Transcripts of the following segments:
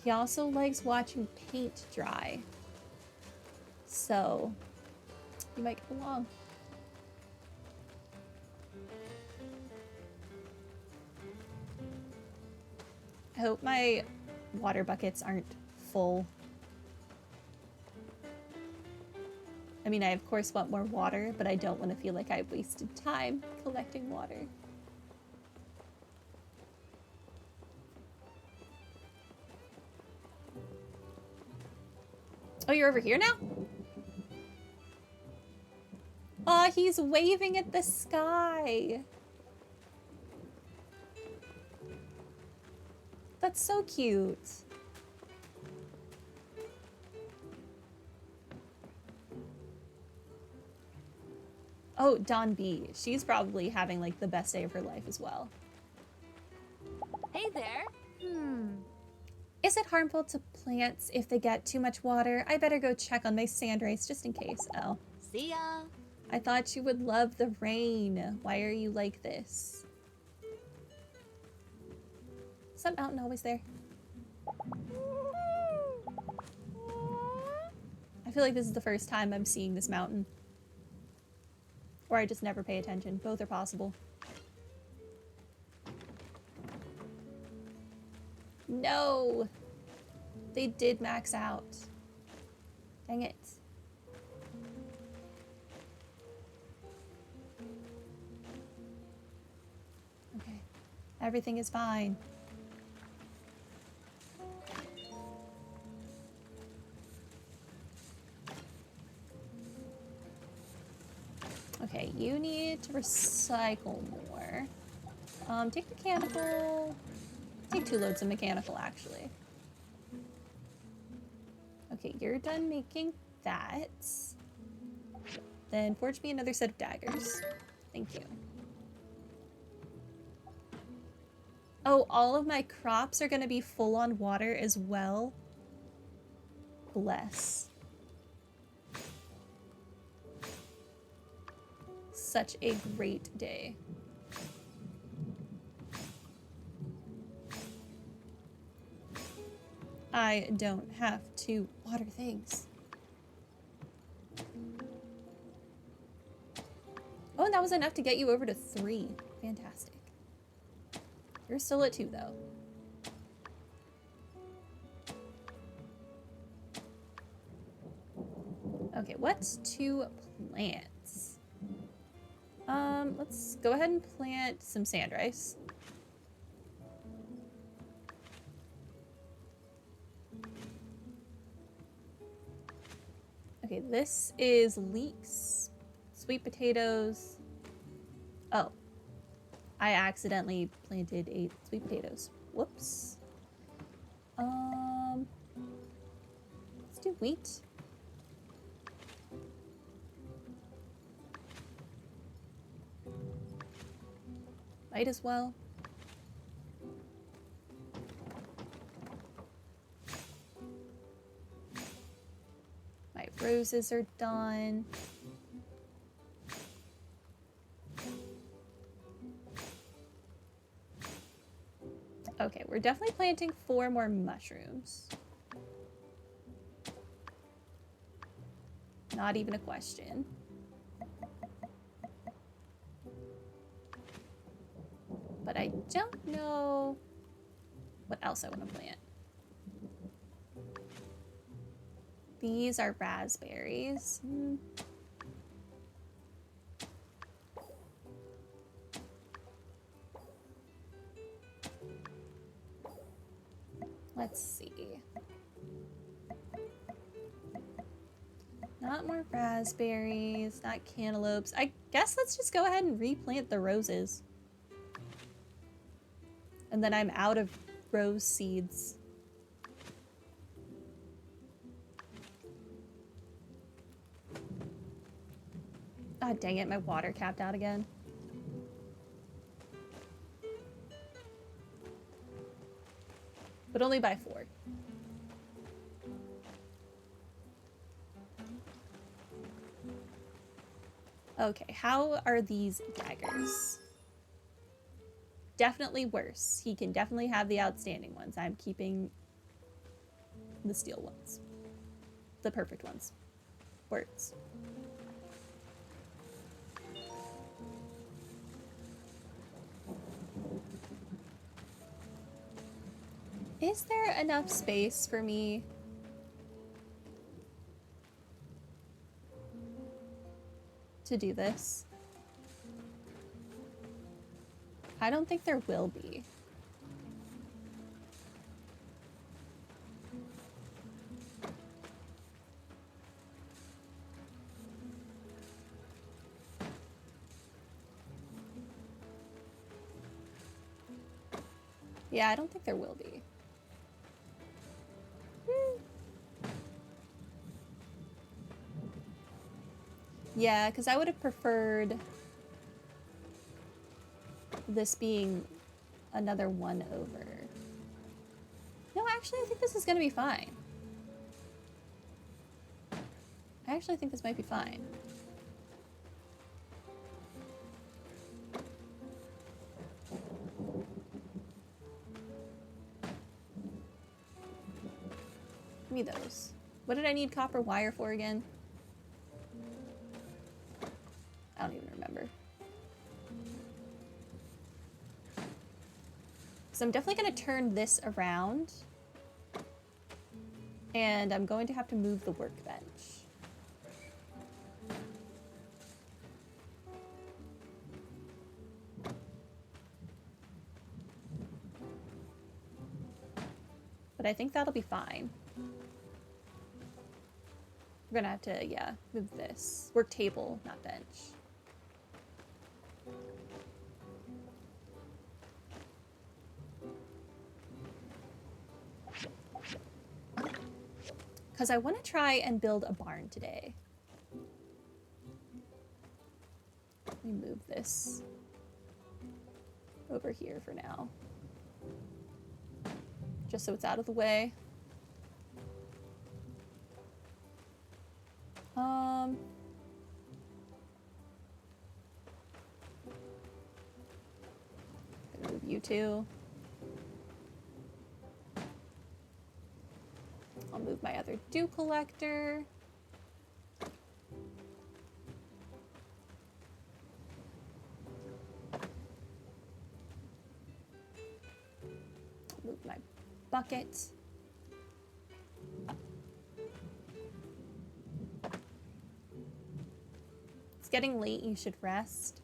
He also likes watching paint dry. So, you might get along. I hope my water buckets aren't full. I mean, I of course want more water, but I don't want to feel like I wasted time collecting water. Oh, you're over here now? Oh, he's waving at the sky. That's so cute. Oh, Dawn B. She's probably having like the best day of her life as well. Hey there. Is it harmful to plants if they get too much water? I better go check on my sand race just in case. Oh. See ya. I thought you would love the rain. Why are you like this? Is that mountain always there? I feel like this is the first time I'm seeing this mountain. Or I just never pay attention. Both are possible. No! They did max out. Dang it. Okay. Everything is fine. Okay, you need to recycle more. Take mechanical. Take 2 loads of mechanical, actually. Okay, you're done making that. Then forge me another set of daggers. Thank you. Oh, all of my crops are gonna be full on water as well. Bless. Such a great day. I don't have to water things. Oh, and that was enough to get you over to 3. Fantastic. You're still at 2, though. Okay, what's 2 plants? Let's go ahead and plant some sand rice. Okay, this is leeks, sweet potatoes. Oh, I accidentally planted 8 sweet potatoes. Whoops. Let's do wheat. Might as well. My roses are done. Okay, we're definitely planting 4 more mushrooms. Not even a question. But I don't know what else I want to plant. These are raspberries. Let's see. Not more raspberries, not cantaloupes. I guess let's just go ahead and replant the roses. And then I'm out of rose seeds. Ah, dang it, my water capped out again. But only by 4. Okay, how are these daggers? Definitely worse. He can definitely have the outstanding ones. I'm keeping The steel ones. The perfect ones. Words. Is there enough space for me to do this? I don't think there will be. Yeah, I don't think there will be. Yeah, because I would have preferred this being another one over. No, actually, I think this is going to be fine. I actually think this might be fine. Give me those. What did I need copper wire for again? I don't even remember. So I'm definitely going to turn this around. And I'm going to have to move the workbench. But I think that'll be fine. We're gonna have to, yeah, move this. Work table, not bench. Because I want to try and build a barn today. Let me move this over here for now. Just so it's out of the way. Move you two. I'll move my other dew collector. Move my bucket. It's getting late, you should rest.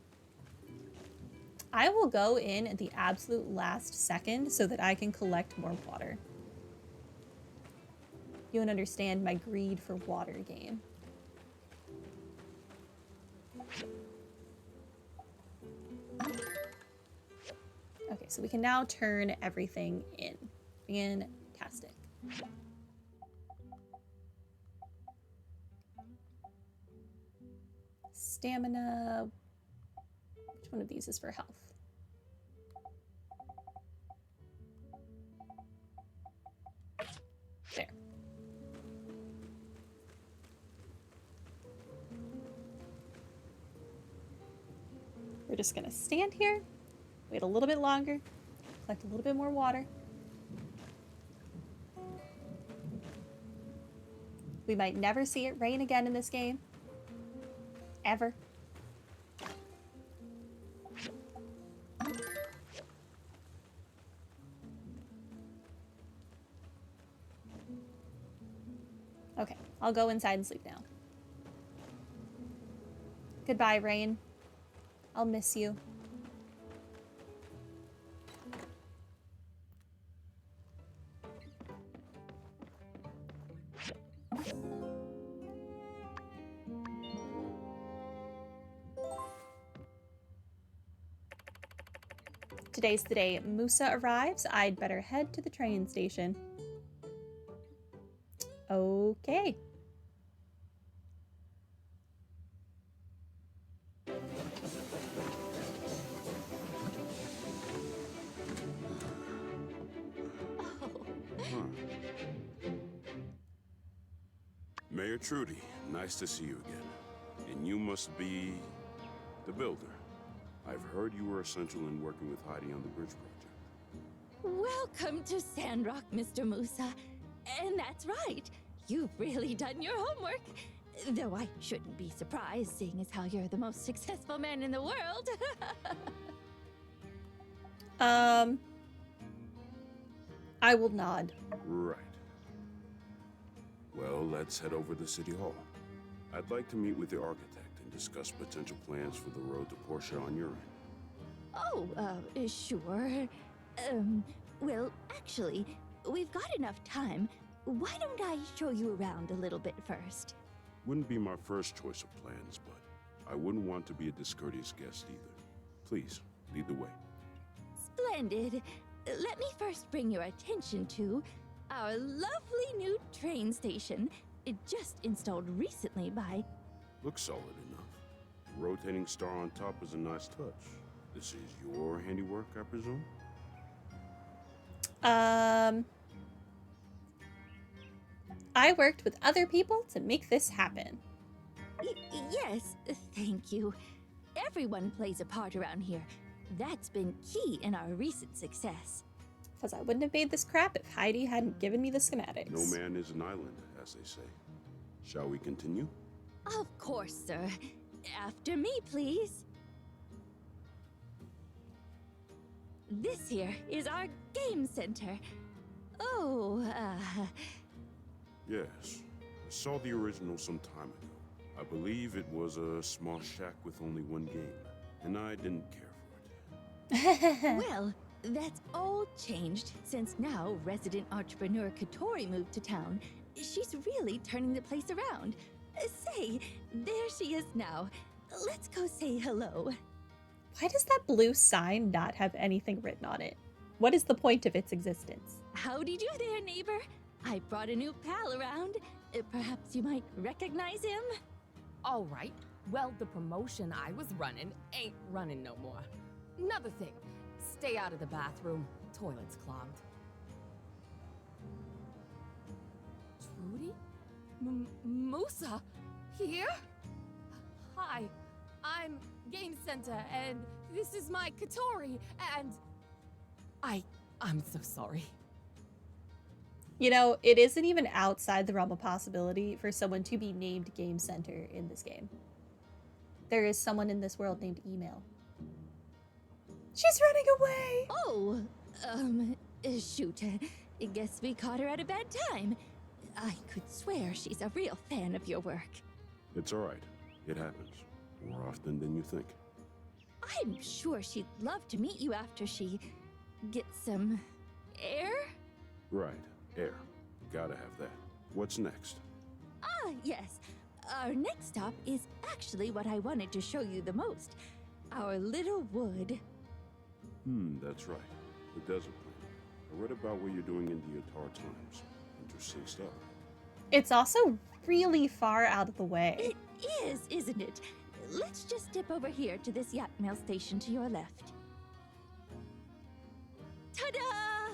I will go in at the absolute last second so that I can collect more water. You don't understand my greed for water game. Okay, so we can now turn everything in. Fantastic. Stamina. Which one of these is for health? There. We're just gonna stand here, wait a little bit longer, collect a little bit more water. We might never see it rain again in this game. Ever. Okay, I'll go inside and sleep now. Goodbye, rain. I'll miss you. Today's the day Musa arrives. I'd better head to the train station. Okay. Mayor Trudy, nice to see you again. And you must be the builder. I've heard you were essential in working with Heidi on the bridge project. Welcome to Sandrock, Mr. Musa. And that's right. You've really done your homework. Though I shouldn't be surprised, seeing as how you're the most successful man in the world. I will nod. Right. Well, let's head over to City Hall. I'd like to meet with the architect and discuss potential plans for the road to Portia on your end. Oh, sure. Well, actually, we've got enough time. Why don't I show you around a little bit first? Wouldn't be my first choice of plans, but I wouldn't want to be a discourteous guest either. Please, lead the way. Splendid. Let me first bring your attention to our lovely new train station. It just installed recently by... Looks solid enough. Rotating star on top is a nice touch. This is your handiwork, I presume? I worked with other people to make this happen. Yes, thank you. Everyone plays a part around here. That's been key in our recent success. Because I wouldn't have made this crap if Heidi hadn't given me the schematics. No man is an island, as they say. Shall we continue? Of course, sir. After me, please. This here is our game center. Oh, Yes. I saw the original some time ago. I believe it was a small shack with only one game, and I didn't care for it. Well, that's all changed since now resident entrepreneur Catori moved to town. She's really turning the place around. Say, there she is now. Let's go say hello. Why does that blue sign not have anything written on it? What is the point of its existence? Howdy do there, neighbor. I brought a new pal around. Perhaps you might recognize him? All right. Well, the promotion I was running ain't running no more. Another thing, stay out of the bathroom. Toilet's clogged. Trudy? Musa? Here? Hi, I'm Game Center, and this is my Catori, and I'm so sorry. You know, it isn't even outside the realm of possibility for someone to be named Game Center in this game. There is someone in this world named Email. She's running away! Oh, shoot. I guess we caught her at a bad time. I could swear she's a real fan of your work. It's all right. It happens. More often than you think. I'm sure she'd love to meet you after she gets some air? Right. Air. Gotta have that. What's next? Ah, yes. Our next stop is actually what I wanted to show you the most. Our little wood. That's right. The desert planet. I read about what you're doing in the Atar times. Interesting stuff. It's also really far out of the way. It is, isn't it? Let's just dip over here to this yacht mail station to your left. Ta-da!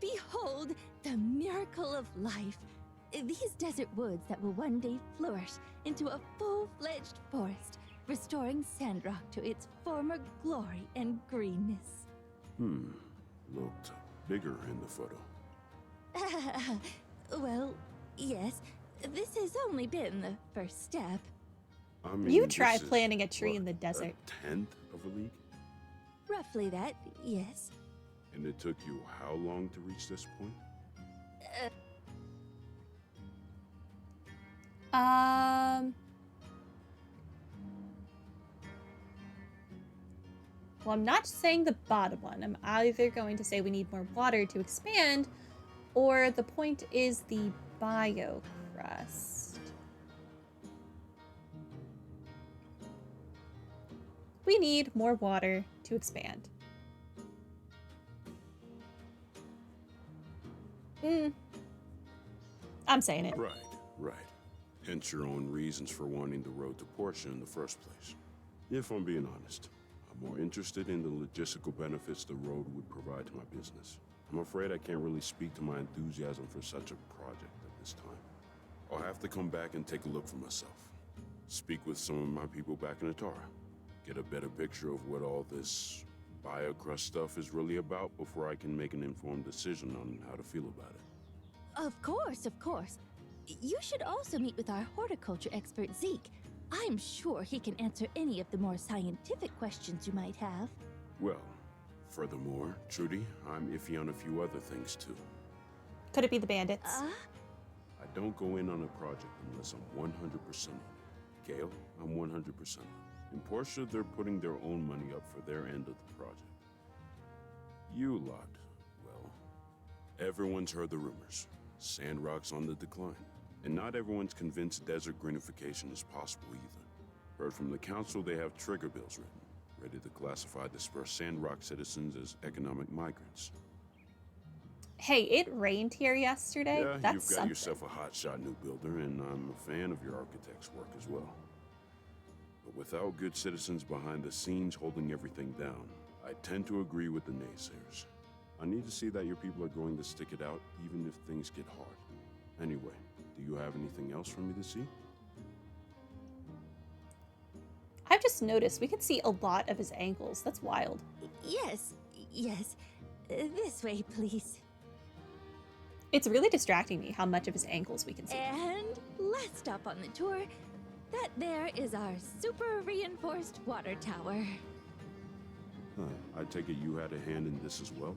Behold the miracle of life. These desert woods that will one day flourish into a full-fledged forest, restoring Sandrock to its former glory and greenness. Looked bigger in the photo. Well, yes. This has only been the first step. I mean, You try this is, planting a tree what, in the desert. A tenth of a league? Roughly that, yes. And it took you how long to reach this point? Well, I'm not saying the bottom one. I'm either going to say we need more water to expand, or the point is the bio crust. We need more water to expand. I'm saying it. Right. Hence your own reasons for wanting the road to Portia in the first place. If I'm being honest, I'm more interested in the logistical benefits the road would provide to my business. I'm afraid I can't really speak to my enthusiasm for such a project at this time. I'll have to come back and take a look for myself. Speak with some of my people back in Atara. Get a better picture of what all this biocrust stuff is really about before I can make an informed decision on how to feel about it. Of course, of course. You should also meet with our horticulture expert, Zeke. I'm sure he can answer any of the more scientific questions you might have. Well, furthermore, Trudy, I'm iffy on a few other things too. Could it be the bandits? I don't go in on a project unless I'm 100% on it. Gale, I'm 100% on it. In Portia, they're putting their own money up for their end of the project. You lot, well, everyone's heard the rumors. Sandrock's on the decline. And not everyone's convinced desert greenification is possible either. Heard from the council they have trigger bills written, ready to classify dispersed Sandrock citizens as economic migrants. Hey, it rained here yesterday. Yeah, That's you've got something. yourself a hotshot new builder, and I'm a fan of your architect's work as well. But without good citizens behind the scenes holding everything down, I tend to agree with the naysayers. I need to see that your people are going to stick it out even if things get hard. Anyway, do you have anything else for me to see? I've just noticed we can see a lot of his ankles. That's wild. Yes, yes. This way, please. It's really distracting me how much of his ankles we can see. And last stop on the tour, that there is our super reinforced water tower. I take it you had a hand in this as well?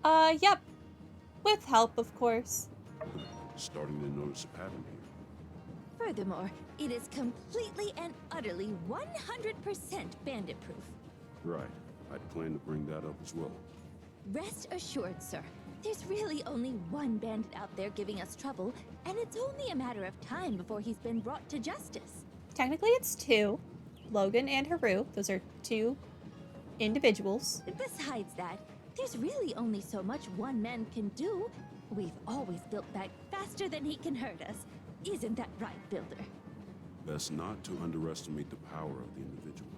Yep. With help, of course. Starting to notice a pattern here. Furthermore, it is completely and utterly 100% bandit-proof. Right. I'd plan to bring that up as well. Rest assured, sir. There's really only one bandit out there giving us trouble, and it's only a matter of time before he's been brought to justice. Technically, it's two. Logan and Haru. Those are two individuals. Besides that, there's really only so much one man can do. We've always built back faster than he can hurt us. Isn't that right, Builder? Best not to underestimate the power of the individual.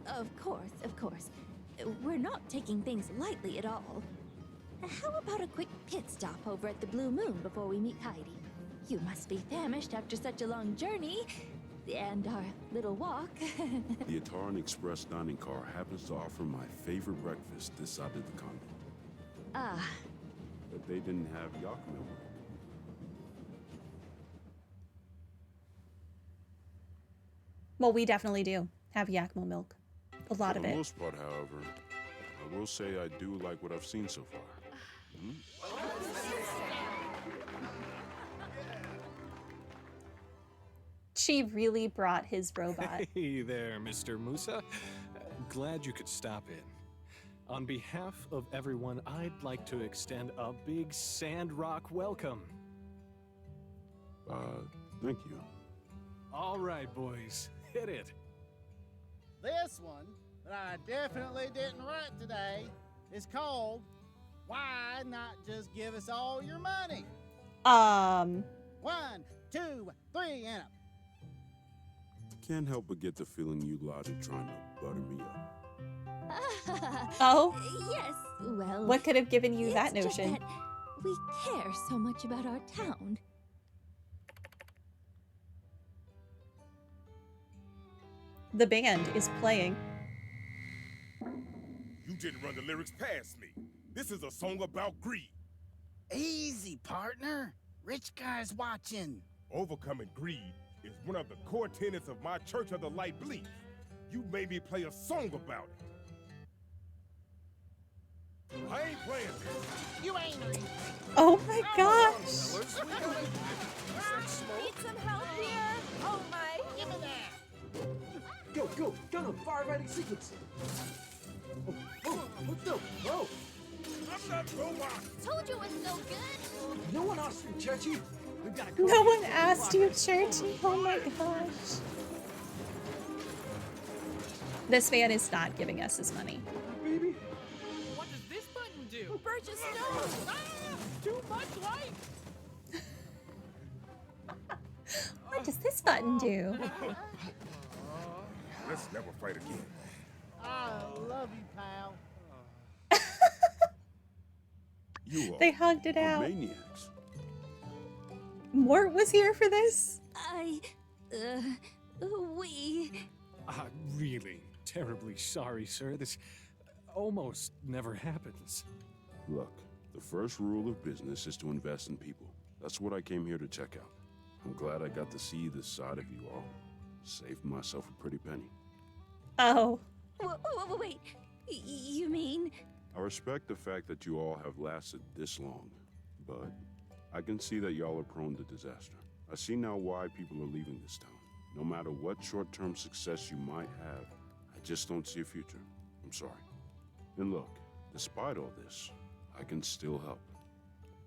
Of course, of course. We're not taking things lightly at all. How about a quick pit stop over at the Blue Moon before we meet Heidi? You must be famished after such a long journey. And our little walk. The Ataran Express dining car happens to offer my favorite breakfast this side of the continent. Ah, But they didn't have yak milk. Well, we definitely do have Yakimo milk. A lot For of the it. most part, however, I will say I do like what I've seen so far. She really brought his robot. Hey there, Mr. Musa. Glad you could stop in. On behalf of everyone, I'd like to extend a big Sandrock welcome. Thank you. All right, boys, hit it. This one that I definitely didn't write today is called Why Not Just Give Us All Your Money? 1, 2, 3, and up. Can't help but get the feeling you lot are trying to butter me up. Oh? yes, well... What could have given you that it's just notion? that we care so much about our town. The band is playing. You didn't run the lyrics past me. This is a song about greed. Easy, partner. Rich guy's watching. Overcoming greed is one of the core tenets of my Church of the Light belief. You made me play a song about it. I ain't playing this. You ain't reading. Oh my gosh! Need some help here? Oh my. Give me that. Go, gun him, firefighting sequence. What's up? Oh, I'm not robot. Told you it was no good. no one asked you, Churchy. We've got a No one asked you, Churchy. Oh my gosh. This fan is not giving us his money. baby. What does this button do? Burgess, no! Too much light! What does this button do? Let's never fight again. I love you, pal. You all They hugged it are out. maniacs. Mort was here for this? We... I'm really terribly sorry, sir. This almost never happens. Look, the first rule of business is to invest in people. That's what I came here to check out. I'm glad I got to see this side of you all. Saved myself a pretty penny. Oh. Wait. You mean? I respect the fact that you all have lasted this long, but I can see that y'all are prone to disaster. I see now why people are leaving this town. No matter what short-term success you might have, I just don't see a future. I'm sorry. And look, despite all this, I can still help.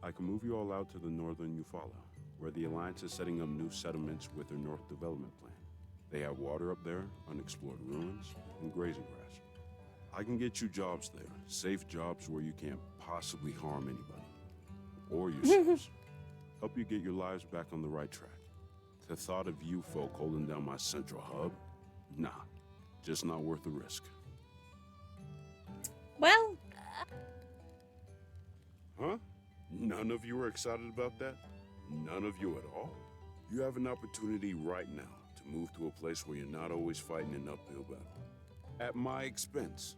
I can move you all out to the northern Eufaula, where the Alliance is setting up new settlements with their North Development Plan. They have water up there, unexplored ruins, and grazing grass. I can get you jobs there, safe jobs where you can't possibly harm anybody. Or yourselves. Help you get your lives back on the right track. The thought of you folk holding down my central hub? Nah, just not worth the risk. Well. Huh? None of you are excited about that? None of you at all? You have an opportunity right now to move to a place where you're not always fighting an uphill battle. At my expense.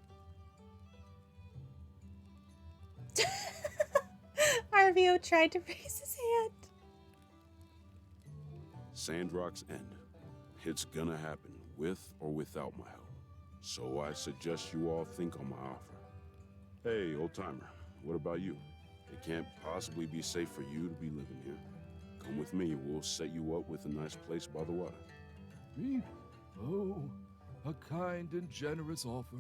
Arvio tried to raise his hand. Sandrock's end. It's gonna happen, with or without my help. So I suggest you all think on my offer. Hey, old-timer, what about you? It can't possibly be safe for you to be living here. Come with me, we'll set you up with a nice place by the water. Me? Oh, a kind and generous offer.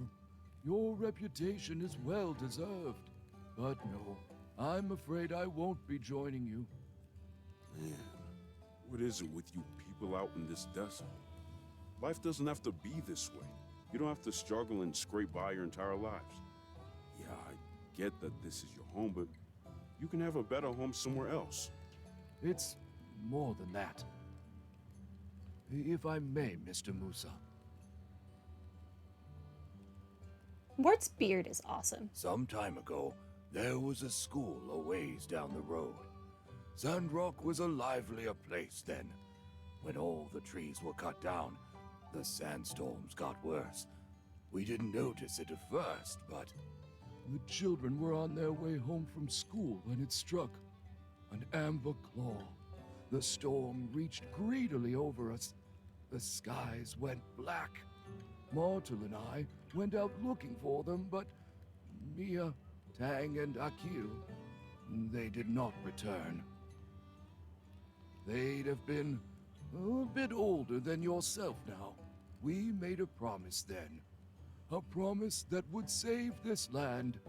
Your reputation is well deserved. But no, I'm afraid I won't be joining you. Man, what is it with you people out in this desert? Life doesn't have to be this way. You don't have to struggle and scrape by your entire lives. Yeah, I get that this is your home, but you can have a better home somewhere else. It's more than that. If I may, Mr. Musa. Mort's beard is awesome. Some time ago, there was a school a ways down the road. Sandrock was a livelier place then. When all the trees were cut down, the sandstorms got worse. We didn't notice it at first, but the children were on their way home from school when it struck. An amber claw. The storm reached greedily over us. The skies went black. Martel and I went out looking for them, but Mia, Tang, and Akil, they did not return. They'd have been a bit older than yourself now. We made a promise then. A promise that would save this land.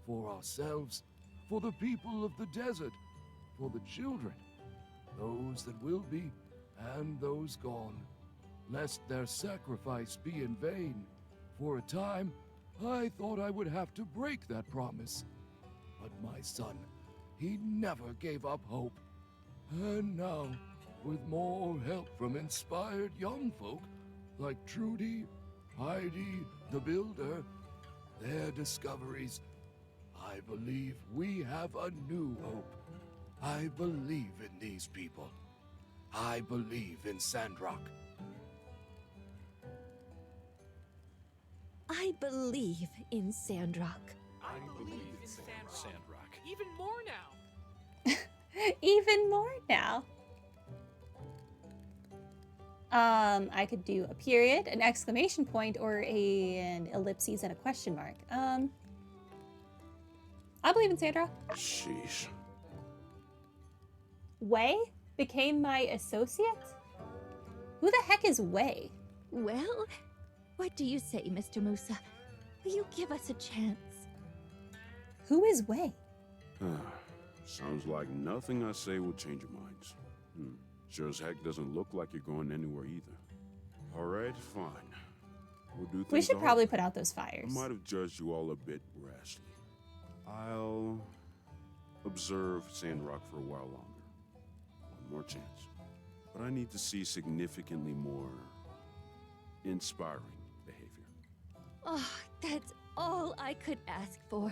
For ourselves, for the people of the desert, for the children. Those that will be, and those gone. Lest their sacrifice be in vain. For a time, I thought I would have to break that promise. But my son, he never gave up hope. And now, with more help from inspired young folk like Trudy, Heidi, the Builder, their discoveries, I believe we have a new hope. I believe in these people. I believe in Sandrock. I believe in Sandrock. I believe in Sandrock. Even more now. Even more now. I could do a period, an exclamation point, or an ellipses and a question mark. I believe in Sandra. Sheesh. Wei became my associate? Who the heck is Wei? Well, what do you say, Mr. Musa? Will you give us a chance? Who is Wei? Sounds like nothing I say will change your minds. Sure as heck doesn't look like you're going anywhere either. All right, fine. We'll do things We should the probably hard put way. out those fires. I might have judged you all a bit rashly. I'll observe Sandrock for a while longer. One more chance. But I need to see significantly more inspiring behavior. Oh, that's all I could ask for.